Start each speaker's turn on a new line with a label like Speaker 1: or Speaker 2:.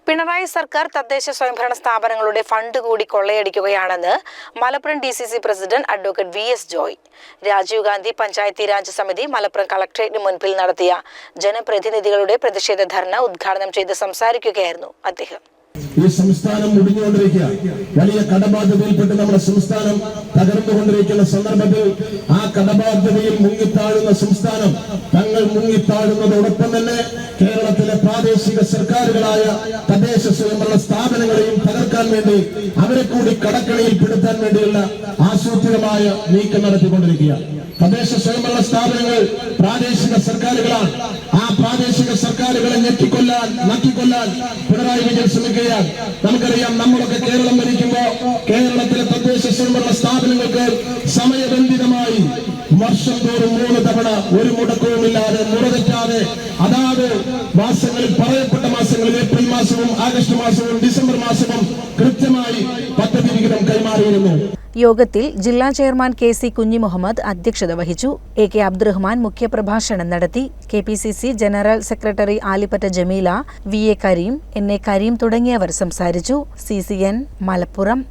Speaker 1: പിണറായി സർക്കാർ തദ്ദേശ സ്വയംഭരണ സ്ഥാപനങ്ങളുടെ ഫണ്ട് കൂടി കൊള്ളയടിക്കുകയാണെന്ന് Malappuram DCC president advocate VS Joy. Rajiv Gandhi Panchayati Raj Samiti Malappuram കളക്ടറേറ്റിന് മുൻപിൽ നടത്തിയ ജനപ്രതിനിധികളുടെ പ്രതിഷേധ ധർണ ഉദ്ഘാടനം ചെയ്ത് സംസാരിക്കുകയായിരുന്നു അദ്ദേഹം.
Speaker 2: ഈ സംസ്ഥാനം മുടിഞ്ഞുകൊണ്ടിരിക്കുക, വലിയ കടബാധ്യതയിൽപ്പെട്ട് നമ്മുടെ സംസ്ഥാനം തകർന്നുകൊണ്ടിരിക്കുന്ന സന്ദർഭത്തിൽ ആ കടബാധ്യതയിൽ മുങ്ങിത്താഴുന്ന സംസ്ഥാനം തങ്ങൾ മുങ്ങിത്താഴുന്നതോടൊപ്പം തന്നെ കേരളത്തിലെ പ്രാദേശിക സർക്കാരുകളായ തദ്ദേശ സ്വയംഭരണ സ്ഥാപനങ്ങളെയും തകർക്കാൻ വേണ്ടി അവരെ കൂടി കടക്കണിയിൽപ്പെടുത്താൻ വേണ്ടിയുള്ള ആസൂത്രിതമായ നീക്കം നടത്തിക്കൊണ്ടിരിക്കുക. തദ്ദേശ സ്വയംഭരണ സ്ഥാപനങ്ങൾ പ്രാദേശിക സർക്കാരുകളാണ്. ആ പ്രാദേശിക സർക്കാരുകളെ നക്കിക്കൊല്ലാൻ പിണറായി വിജയൻ ശ്രമിക്കുകയാണ്. നമുക്കറിയാം, നമ്മളൊക്കെ കേരളം ഭരിക്കുമ്പോ കേരളത്തിലെ തദ്ദേശ സ്വയംഭരണ സ്ഥാപനങ്ങൾക്ക് സമയബന്ധിതമായി വർഷം തോറും 3 തവണ ഒരു മുടക്കവുമില്ലാതെ മുറതെറ്റാതെ അതാത് മാസങ്ങളിൽ പറയപ്പെട്ട മാസങ്ങളിൽ ഏപ്രിൽ മാസവും ആഗസ്റ്റ് മാസവും ഡിസംബർ മാസവും കൃത്യമായി പദ്ധതി വിഹിതം കൈമാറിയിരുന്നു.
Speaker 1: യോഗത്തിൽ ജില്ലാ ചെയർമാൻ KC കുഞ്ഞിമുഹമ്മദ് അധ്യക്ഷത വഹിച്ചു. AK അബ്ദുറഹ്മാൻ മുഖ്യപ്രഭാഷണം നടത്തി. KPCC general secretary Alippatta Jameela, VA Kareem, NA Kareem തുടങ്ങിയവർ സംസാരിച്ചു. CCN മലപ്പുറം.